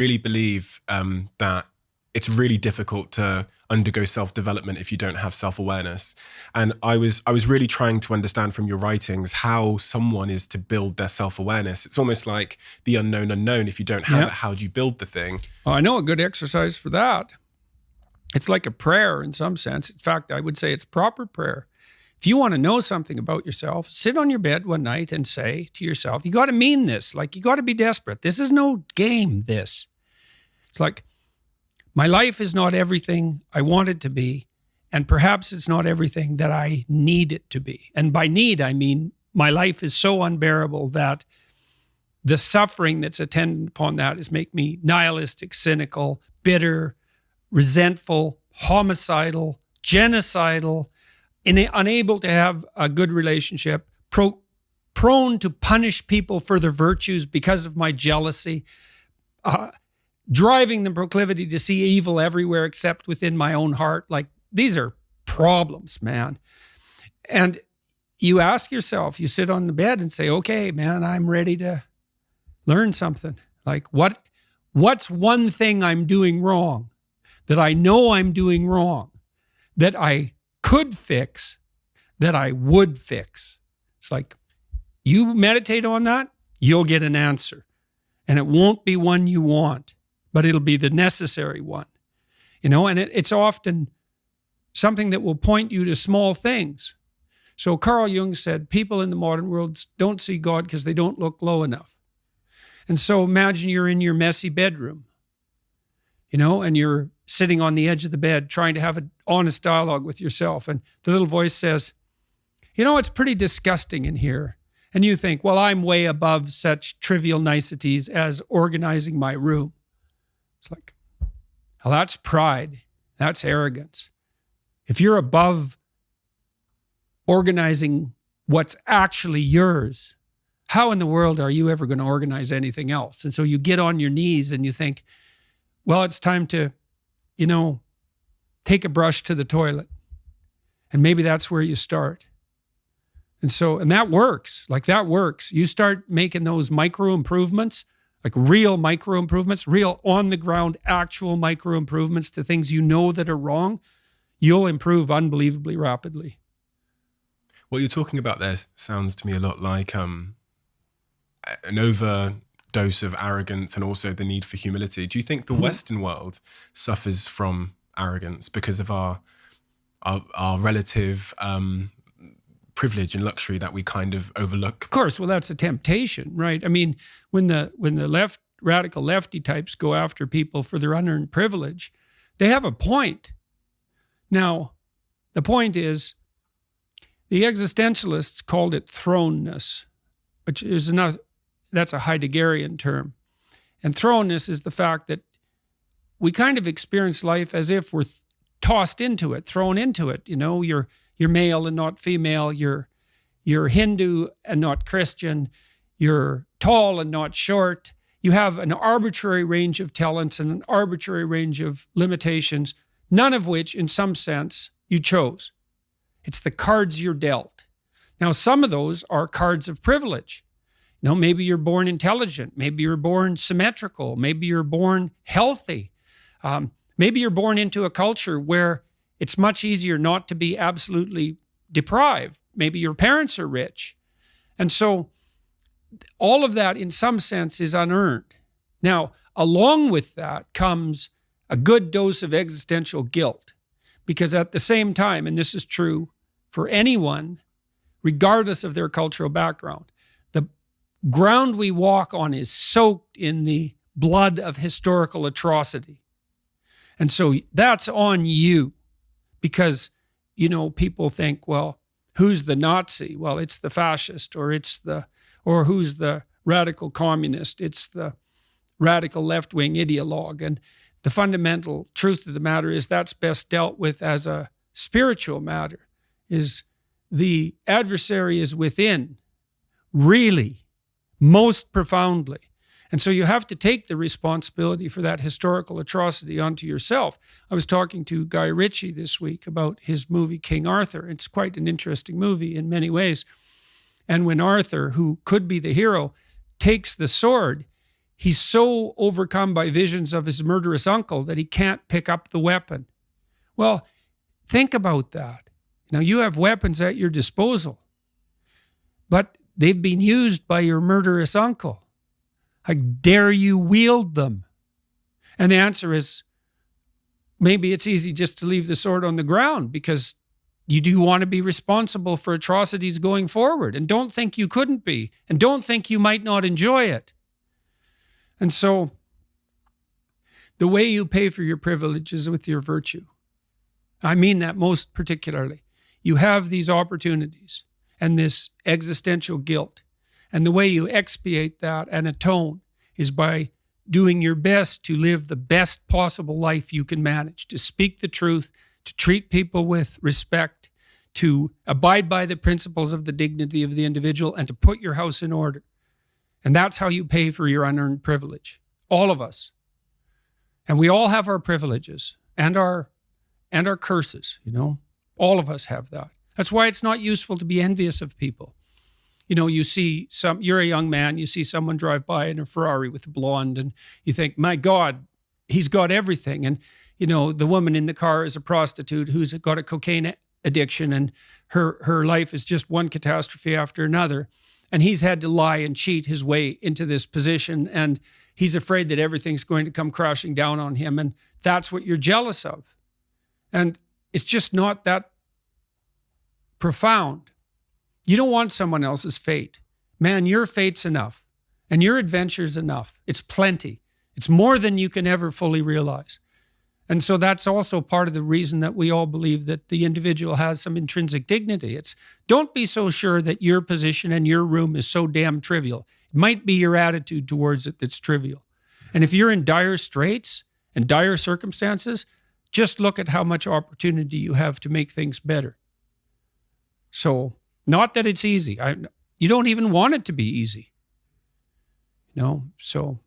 really believe that it's really difficult to undergo self-development if you don't have self-awareness. And I was really trying to understand from your writings how someone is to build their self-awareness. It's almost like the unknown unknown. If you don't have it, how do you build the thing? Well, I know a good exercise for that. It's like a prayer in some sense. In fact, I would say it's proper prayer. If you want to know something about yourself, sit on your bed one night and say to yourself, you got to mean this. Like, you got to be desperate. This is no game, this. It's like, my life is not everything I want it to be, and perhaps it's not everything that I need it to be. And by need, I mean my life is so unbearable that the suffering that's attendant upon that is make me nihilistic, cynical, bitter, resentful, homicidal, genocidal, unable to have a good relationship, prone to punish people for their virtues because of my jealousy, driving the proclivity to see evil everywhere except within my own heart. Like, these are problems, man. And you ask yourself, you sit on the bed and say, okay, man, I'm ready to learn something. Like, what's one thing I'm doing wrong that I know I'm doing wrong, that I could fix, that I would fix? It's like, you meditate on that, you'll get an answer. And it won't be one you want, but it'll be the necessary one, and it's often something that will point you to small things. So Carl Jung said, people in the modern world don't see God because they don't look low enough. And so imagine you're in your messy bedroom, and you're sitting on the edge of the bed trying to have an honest dialogue with yourself. And the little voice says, it's pretty disgusting in here. And you think, well, I'm way above such trivial niceties as organizing my room. It's like, well, that's pride. That's arrogance. If you're above organizing what's actually yours, how in the world are you ever going to organize anything else? And so you get on your knees and you think, well, it's time to, take a brush to the toilet. And maybe that's where you start. And that works. Like, that works. You start making those micro improvements, like real micro improvements, real on the ground, actual micro improvements to things that are wrong, you'll improve unbelievably rapidly. What you're talking about there sounds to me a lot like an overdose of arrogance and also the need for humility. Do you think the Western world suffers from arrogance because of our relative privilege and luxury that we kind of overlook? Of course, well, that's a temptation, right? I mean, when the radical lefty types go after people for their unearned privilege, they have a point. Now, the point is, the existentialists called it thrownness, which is that's a Heideggerian term. And thrownness is the fact that we kind of experience life as if we're tossed into it, thrown into it. You're male and not female. You're Hindu and not Christian. You're tall and not short. You have an arbitrary range of talents and an arbitrary range of limitations, none of which, in some sense, you chose. It's the cards you're dealt. Now, some of those are cards of privilege. Maybe you're born intelligent. Maybe you're born symmetrical. Maybe you're born healthy. Maybe you're born into a culture where it's much easier not to be absolutely deprived. Maybe your parents are rich. And so all of that, in some sense, is unearned. Now, along with that comes a good dose of existential guilt, because at the same time, and this is true for anyone, regardless of their cultural background, the ground we walk on is soaked in the blood of historical atrocity. And so that's on you. Because, people think, well, who's the Nazi? Well, it's the fascist, or who's the radical communist? It's the radical left-wing ideologue. And the fundamental truth of the matter is that's best dealt with as a spiritual matter, is the adversary is within, really, most profoundly. And so you have to take the responsibility for that historical atrocity onto yourself. I was talking to Guy Ritchie this week about his movie King Arthur. It's quite an interesting movie in many ways. And when Arthur, who could be the hero, takes the sword, he's so overcome by visions of his murderous uncle that he can't pick up the weapon. Well, think about that. Now, you have weapons at your disposal, but they've been used by your murderous uncle. How dare you wield them? And the answer is, maybe it's easy just to leave the sword on the ground because you do want to be responsible for atrocities going forward, and don't think you couldn't be, and don't think you might not enjoy it. And so the way you pay for your privilege is with your virtue. I mean that most particularly. You have these opportunities and this existential guilt. And the way you expiate that and atone is by doing your best to live the best possible life you can manage, to speak the truth, to treat people with respect, to abide by the principles of the dignity of the individual, and to put your house in order. And that's how you pay for your unearned privilege. All of us. And we all have our privileges and our curses, you know. All of us have that. That's why it's not useful to be envious of people. You know, you're a young man, you see someone drive by in a Ferrari with a blonde, and you think, my God, he's got everything. And, you know, the woman in the car is a prostitute who's got a cocaine addiction, and her life is just one catastrophe after another. And he's had to lie and cheat his way into this position, and he's afraid that everything's going to come crashing down on him. And that's what you're jealous of. And it's just not that profound. You don't want someone else's fate. Man, your fate's enough, and your adventure's enough. It's plenty. It's more than you can ever fully realize. And so that's also part of the reason that we all believe that the individual has some intrinsic dignity. It's don't be so sure that your position and your room is so damn trivial. It might be your attitude towards it that's trivial. And if you're in dire straits and dire circumstances, just look at how much opportunity you have to make things better. So, not that it's easy. You don't even want it to be easy. You know, so